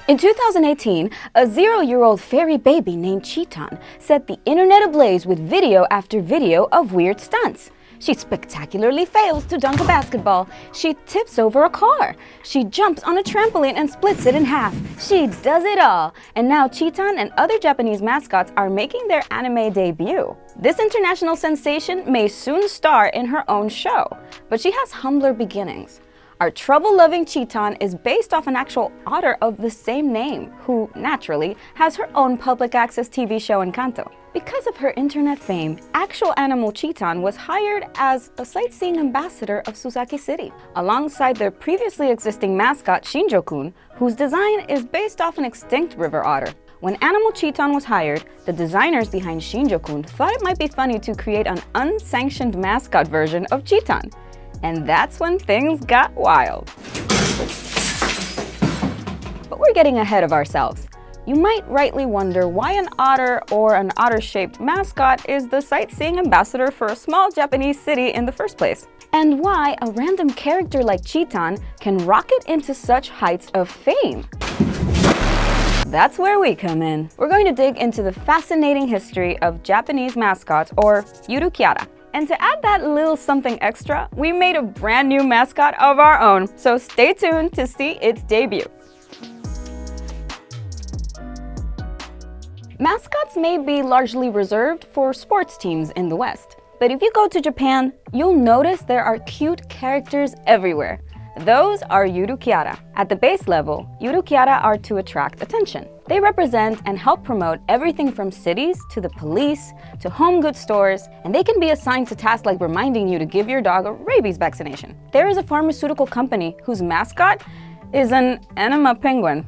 In 2018, a 0-year-old fairy baby named Chiitan set the internet ablaze with video after video of weird stunts. She spectacularly fails to dunk a basketball. She tips over a car. She jumps on a trampoline and splits it in half. She does it all. And now Chiitan and other Japanese mascots are making their anime debut. This international sensation may soon star in her own show, but she has humbler beginnings. Our trouble-loving Chiitan is based off an actual otter of the same name, who, naturally, has her own public access TV show Encanto. Because of her internet fame, actual animal Chiitan was hired as a sightseeing ambassador of Susaki City, alongside their previously existing mascot Shinjo-kun, whose design is based off an extinct river otter. When Animal Chiitan was hired, the designers behind Shinjo-kun thought it might be funny to create an unsanctioned mascot version of Chiitan. And that's when things got wild. But we're getting ahead of ourselves. You might rightly wonder why an otter or an otter-shaped mascot is the sightseeing ambassador for a small Japanese city in the first place, and why a random character like Chiitan can rocket into such heights of fame. That's where we come in. We're going to dig into the fascinating history of Japanese mascots, or yurukyara. And to add that little something extra, we made a brand new mascot of our own, so stay tuned to see its debut. Mascots may be largely reserved for sports teams in the West, but if you go to Japan, you'll notice there are cute characters everywhere. Those are yurukyara. At the base level, yurukyara are to attract attention. They represent and help promote everything from cities to the police to home goods stores, and they can be assigned to tasks like reminding you to give your dog a rabies vaccination. There is a pharmaceutical company whose mascot is an enema penguin.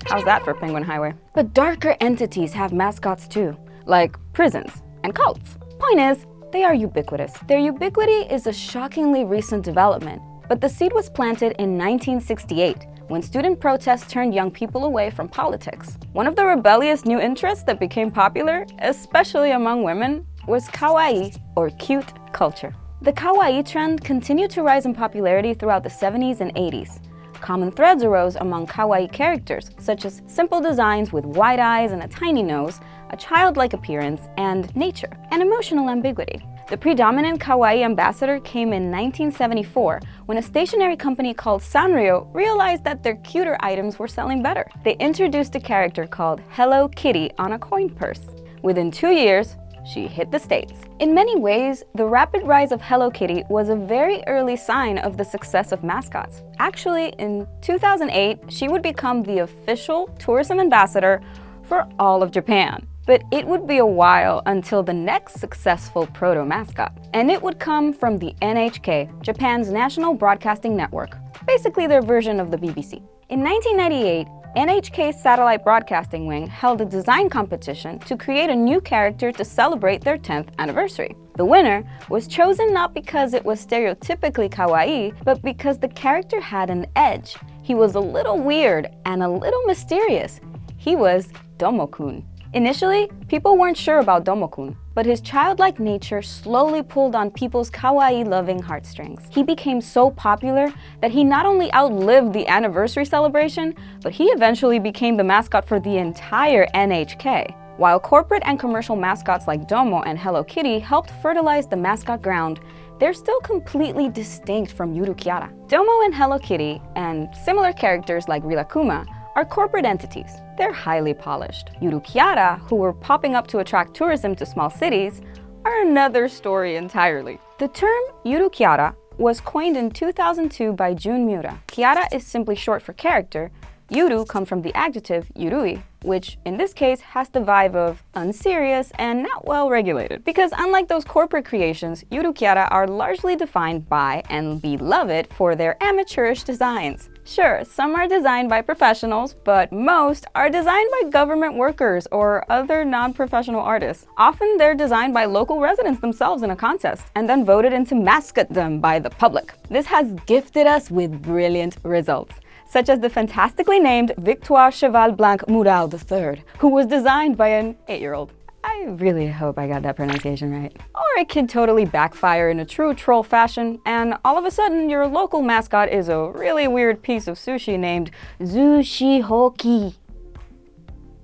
How's that for Penguin Highway? But darker entities have mascots too, like prisons and cults. Point is, they are ubiquitous. Their ubiquity is a shockingly recent development, but the seed was planted in 1968, when student protests turned young people away from politics. One of the rebellious new interests that became popular, especially among women, was kawaii, or cute, culture. The kawaii trend continued to rise in popularity throughout the 70s and 80s. Common threads arose among kawaii characters, such as simple designs with wide eyes and a tiny nose, a childlike appearance, and nature, and emotional ambiguity. The predominant kawaii ambassador came in 1974 when a stationery company called Sanrio realized that their cuter items were selling better. They introduced a character called Hello Kitty on a coin purse. Within 2 years, she hit the States. In many ways, the rapid rise of Hello Kitty was a very early sign of the success of mascots. Actually, in 2008, she would become the official tourism ambassador for all of Japan. But it would be a while until the next successful proto-mascot. And it would come from the NHK, Japan's national broadcasting network, basically their version of the BBC. In 1998, NHK's Satellite Broadcasting Wing held a design competition to create a new character to celebrate their 10th anniversary. The winner was chosen not because it was stereotypically kawaii, but because the character had an edge. He was a little weird and a little mysterious. He was Domo-kun. Initially, people weren't sure about Domo-kun, but his childlike nature slowly pulled on people's kawaii-loving heartstrings. He became so popular that he not only outlived the anniversary celebration, but he eventually became the mascot for the entire NHK. While corporate and commercial mascots like Domo and Hello Kitty helped fertilize the mascot ground, they're still completely distinct from yurukyara. Domo and Hello Kitty, and similar characters like Rilakkuma, are corporate entities. They're highly polished. Yurukyara, who were popping up to attract tourism to small cities, are another story entirely. The term yurukyara was coined in 2002 by Jun Miura. Kyara is simply short for character. Yuru comes from the adjective yurui, which in this case has the vibe of unserious and not well regulated. Because unlike those corporate creations, yurukyara are largely defined by and beloved for their amateurish designs. Sure, some are designed by professionals, but most are designed by government workers or other non-professional artists. Often they're designed by local residents themselves in a contest and then voted into mascotdom by the public. This has gifted us with brilliant results, such as the fantastically named Victoire Cheval Blanc Mural III, who was designed by an 8-year-old. I really hope I got that pronunciation right. Or it can totally backfire in a true troll fashion, and all of a sudden your local mascot is a really weird piece of sushi named Sushi Hoki.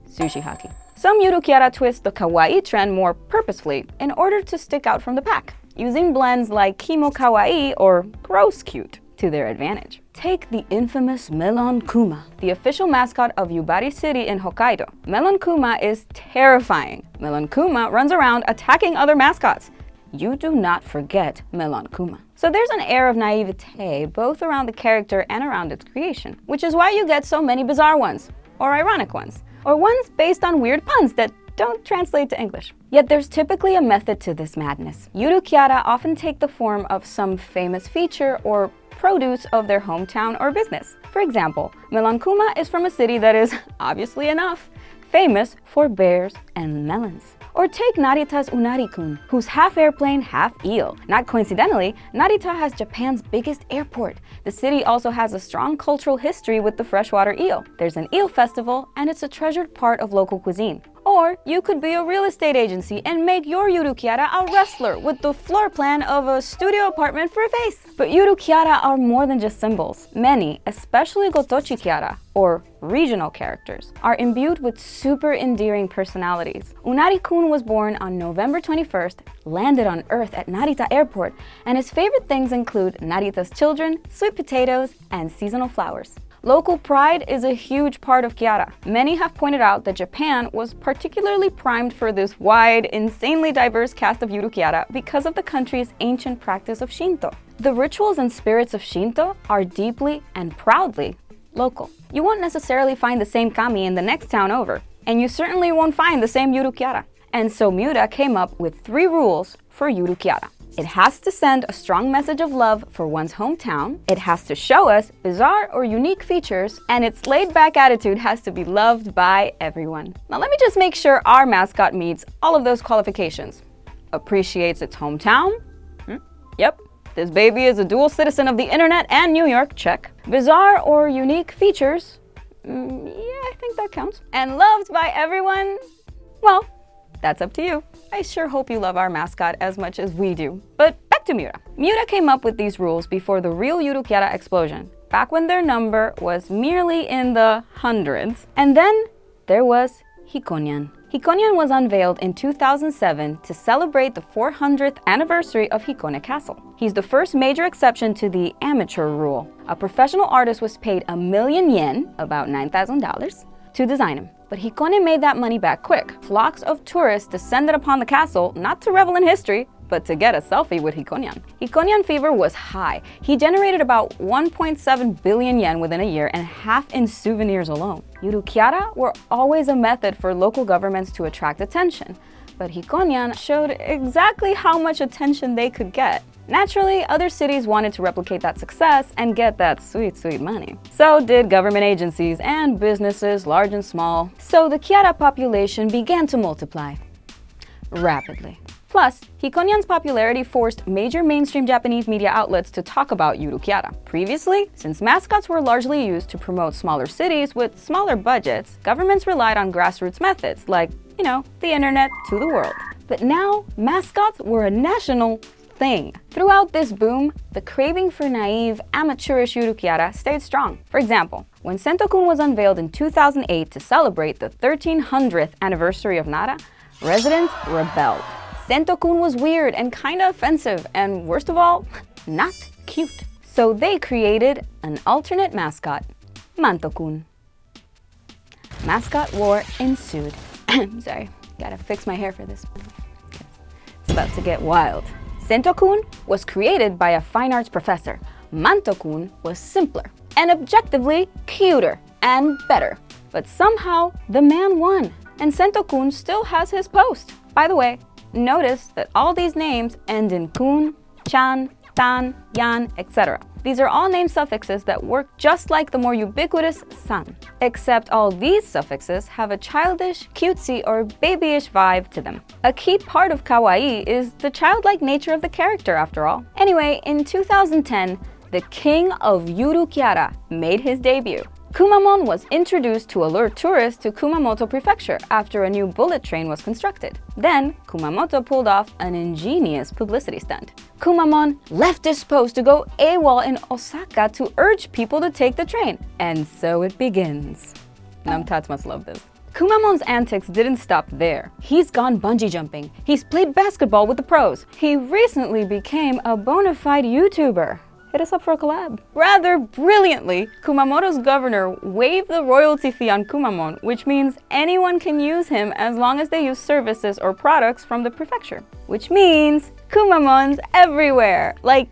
Sushi Haki. Some Yurukiara twist the kawaii trend more purposefully in order to stick out from the pack, using blends like Kimo Kawaii or Gross Cute to their advantage. Take the infamous Melon Kuma, the official mascot of Yubari City in Hokkaido. Melon Kuma is terrifying. Melon Kuma runs around attacking other mascots. You do not forget Melon Kuma. So there's an air of naivete both around the character and around its creation, which is why you get so many bizarre ones, or ironic ones, or ones based on weird puns that don't translate to English. Yet there's typically a method to this madness. Yurukiara often take the form of some famous feature or produce of their hometown or business. For example, Melon Kuma is from a city that is, obviously enough, famous for bears and melons. Or take Narita's Unari-kun, who's half airplane, half eel. Not coincidentally, Narita has Japan's biggest airport. The city also has a strong cultural history with the freshwater eel. There's an eel festival, and it's a treasured part of local cuisine. Or you could be a real estate agency and make your Yurukiara a wrestler with the floor plan of a studio apartment for a face. But Yurukiara are more than just symbols. Many, especially Gotochi Kiara, or regional characters, are imbued with super endearing personalities. Unari-kun was born on November 21st, landed on Earth at Narita Airport, and his favorite things include Narita's children, sweet potatoes, and seasonal flowers. Local pride is a huge part of Kiara. Many have pointed out that Japan was particularly primed for this wide, insanely diverse cast of Yurukiara because of the country's ancient practice of Shinto. The rituals and spirits of Shinto are deeply and proudly local. You won't necessarily find the same kami in the next town over, and you certainly won't find the same Yurukiara. And so Miura came up with 3 rules for Yurukiara. It has to send a strong message of love for one's hometown, it has to show us bizarre or unique features, and its laid-back attitude has to be loved by everyone. Now let me just make sure our mascot meets all of those qualifications. Appreciates its hometown? Yep. This baby is a dual citizen of the internet and New York, check. Bizarre or unique features? Yeah, I think that counts. And loved by everyone? Well, that's up to you. I sure hope you love our mascot as much as we do. But back to Miura. Miura came up with these rules before the real Yurukiara explosion, back when their number was merely in the hundreds. And then there was Hikonian. Hikonian was unveiled in 2007 to celebrate the 400th anniversary of Hikone Castle. He's the first major exception to the amateur rule. A professional artist was paid 1 million yen, about $9,000, to design him. But Hikone made that money back quick. Flocks of tourists descended upon the castle, not to revel in history, but to get a selfie with Hikonian. Hikonian fever was high. He generated about 1.7 billion yen within a year, and half in souvenirs alone. Yurukiara were always a method for local governments to attract attention, but Hikonian showed exactly how much attention they could get. Naturally, other cities wanted to replicate that success and get that sweet, sweet money. So did government agencies and businesses, large and small. So the Kiara population began to multiply rapidly. Plus, Hikonian's popularity forced major mainstream Japanese media outlets to talk about Yurukiara. Previously, since mascots were largely used to promote smaller cities with smaller budgets, governments relied on grassroots methods like, the internet to the world. But now, mascots were a national thing. Throughout this boom, the craving for naive, amateurish Yurukiara stayed strong. For example, when Sento-kun was unveiled in 2008 to celebrate the 1300th anniversary of Nara, residents rebelled. Sento-kun was weird and kinda offensive, and worst of all, not cute. So they created an alternate mascot, Manto-kun. Mascot war ensued. Sorry, gotta fix my hair for this. It's about to get wild. Sento-kun was created by a fine arts professor. Manto-kun was simpler and objectively cuter and better. But somehow, the man won, and Sento-kun still has his post. By the way, notice that all these names end in kun, chan, tan, yan, etc. These are all name suffixes that work just like the more ubiquitous san, except all these suffixes have a childish, cutesy, or babyish vibe to them. A key part of kawaii is the childlike nature of the character, after all. Anyway, in 2010, the king of Yurukiara made his debut. Kumamon was introduced to allure tourists to Kumamoto Prefecture after a new bullet train was constructed. Then, Kumamoto pulled off an ingenious publicity stunt. Kumamon left this post to go AWOL in Osaka to urge people to take the train. And so it begins. Numtats must love this. Kumamon's antics didn't stop there. He's gone bungee jumping. He's played basketball with the pros. He recently became a bona fide YouTuber. Hit us up for a collab. Rather brilliantly, Kumamoto's governor waived the royalty fee on Kumamon, which means anyone can use him as long as they use services or products from the prefecture. Which means Kumamon's everywhere. Like,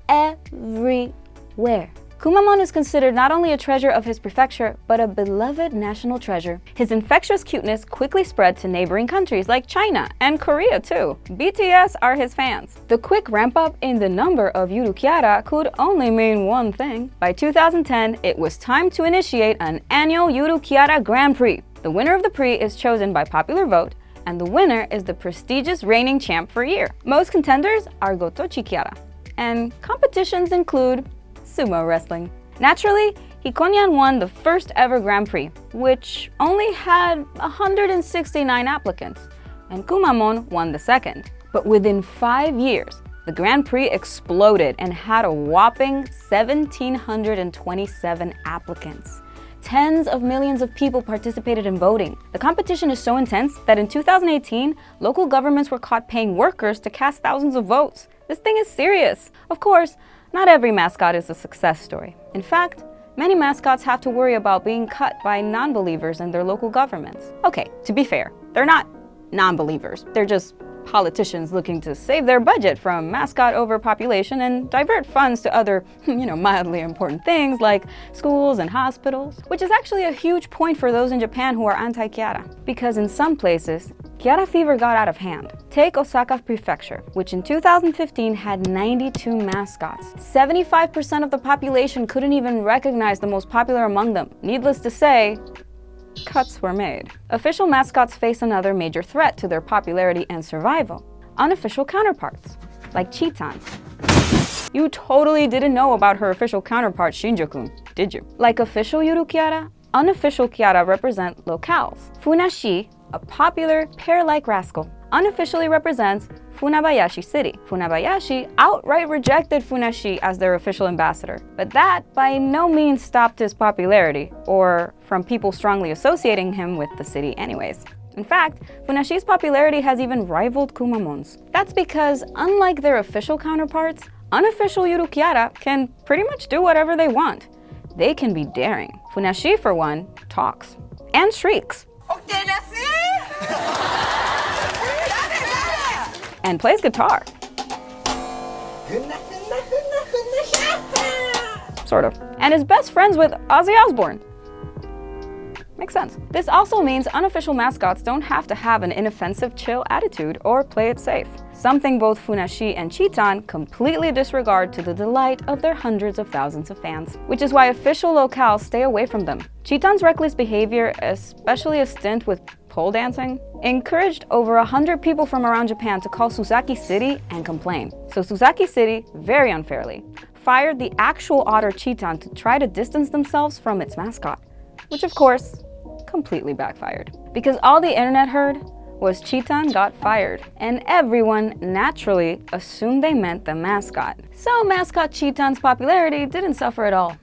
everywhere. Kumamon is considered not only a treasure of his prefecture, but a beloved national treasure. His infectious cuteness quickly spread to neighboring countries like China and Korea too. BTS are his fans. The quick ramp up in the number of Yurukiara could only mean one thing. By 2010, it was time to initiate an annual Yurukiara Grand Prix. The winner of the Prix is chosen by popular vote, and the winner is the prestigious reigning champ for a year. Most contenders are Gotochi Kiara, and competitions include sumo wrestling. Naturally, Hikonian won the first ever Grand Prix, which only had 169 applicants, and Kumamon won the second. But within 5 years, the Grand Prix exploded and had a whopping 1,727 applicants. Tens of millions of people participated in voting. The competition is so intense that in 2018, local governments were caught paying workers to cast thousands of votes. This thing is serious. Of course, not every mascot is a success story. In fact, many mascots have to worry about being cut by non-believers in their local governments. Okay, to be fair, they're not non-believers. They're just politicians looking to save their budget from mascot overpopulation and divert funds to other, mildly important things like schools and hospitals, which is actually a huge point for those in Japan who are anti-Kiara, because in some places, Kiara fever got out of hand. Take Osaka Prefecture, which in 2015 had 92 mascots. 75% of the population couldn't even recognize the most popular among them. Needless to say, cuts were made. Official mascots face another major threat to their popularity and survival: unofficial counterparts, like Chiitan. You totally didn't know about her official counterpart Shinjo-kun, did you? Like official Yurukiara, unofficial Kiara represent locales. Funashi, a popular pear-like rascal, unofficially represents Funabayashi City. Funabayashi outright rejected Funashi as their official ambassador, but that by no means stopped his popularity, or from people strongly associating him with the city anyways. In fact, Funashi's popularity has even rivaled Kumamon's. That's because, unlike their official counterparts, unofficial Yurukiara can pretty much do whatever they want. They can be daring. Funashi, for one, talks and shrieks. And plays guitar. Sort of. And is best friends with Ozzy Osbourne. Makes sense. This also means unofficial mascots don't have to have an inoffensive, chill attitude or play it safe. Something both Funashi and Chiitan completely disregard to the delight of their hundreds of thousands of fans. Which is why official locales stay away from them. Chiitan's reckless behavior, especially a stint with pole dancing, encouraged over 100 people from around Japan to call Susaki City and complain. So Susaki City, very unfairly, fired the actual otter Chiitan to try to distance themselves from its mascot, which of course, completely backfired. Because all the internet heard was Chiitan got fired, and everyone naturally assumed they meant the mascot. So mascot Chiitan's popularity didn't suffer at all.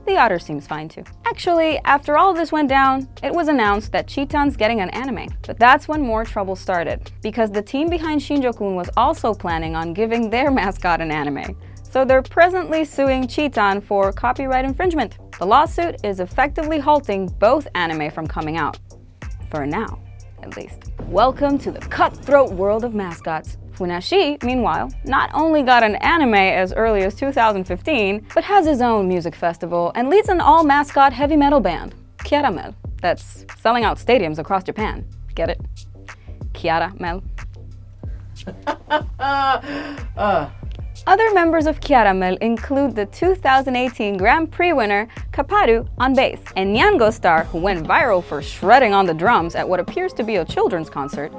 The otter seems fine too. Actually, after all of this went down, it was announced that Chiitan's getting an anime. But that's when more trouble started, because the team behind Shinjo-kun was also planning on giving their mascot an anime. So they're presently suing Chiitan for copyright infringement. The lawsuit is effectively halting both anime from coming out. For now, at least. Welcome to the cutthroat world of mascots. Funashi, meanwhile, not only got an anime as early as 2015, but has his own music festival and leads an all-mascot heavy metal band, Kiara Mel, that's selling out stadiums across Japan. Get it? Kiara Mel. Other members of Kiara Mel include the 2018 Grand Prix winner Kaparu on bass, and Nyango Star, who went viral for shredding on the drums at what appears to be a children's concert.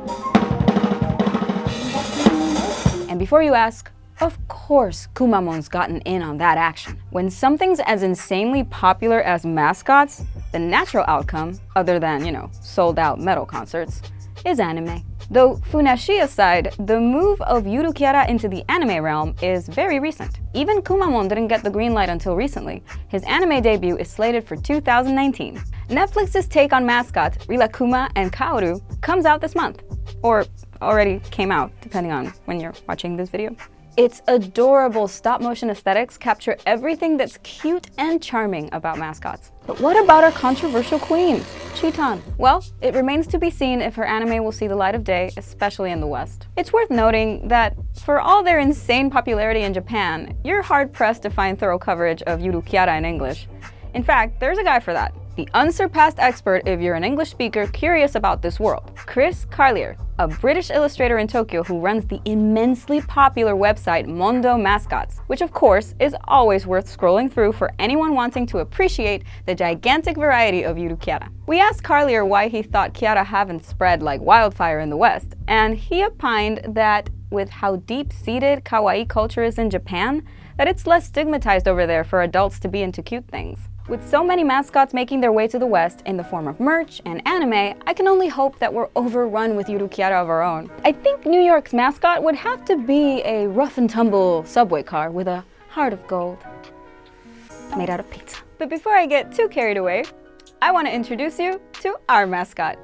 And before you ask, Of course, Kumamon's gotten in on that action. When something's as insanely popular as Mascots, the natural outcome, other than, sold-out metal concerts, is anime. Though Funashi aside, the move of Yurukiara into the anime realm is very recent. Even Kumamon didn't get the green light until recently. His anime debut is slated for 2019. Netflix's take on Mascots, Rilakkuma and Kaoru, comes out this month. Or already came out, depending on when you're watching this video. Its adorable stop-motion aesthetics capture everything that's cute and charming about Mascots. But what about our controversial queen, Chiitan? Well, it remains to be seen if her anime will see the light of day, especially in the West. It's worth noting that, for all their insane popularity in Japan, you're hard-pressed to find thorough coverage of Yurukiara in English. In fact, there's a guy for that. The unsurpassed expert if you're an English speaker curious about this world, Chris Carlier, a British illustrator in Tokyo who runs the immensely popular website Mondo Mascots, which of course is always worth scrolling through for anyone wanting to appreciate the gigantic variety of Yurukiara. We asked Carlier why he thought Kiara haven't spread like wildfire in the West, and he opined that with how deep-seated kawaii culture is in Japan, that it's less stigmatized over there for adults to be into cute things. With so many Mascots making their way to the West in the form of merch and anime, I can only hope that we're overrun with Yurukiara of our own. I think New York's mascot would have to be a rough-and-tumble subway car with a heart of gold made out of pizza. But before I get too carried away, I want to introduce you to our mascot.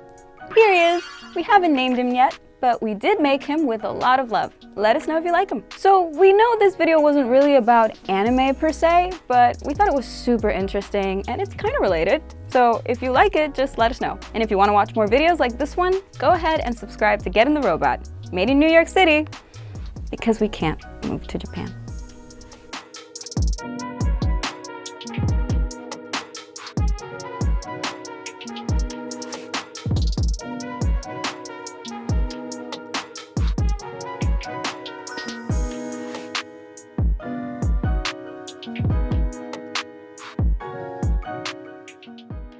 Here he is. We haven't named him yet, but we did make him with a lot of love. Let us know if you like him. So we know this video wasn't really about anime per se, but we thought it was super interesting and it's kind of related. So if you like it, just let us know. And if you want to watch more videos like this one, go ahead and subscribe to GetintheRobot, made in New York City, because we can't move to Japan.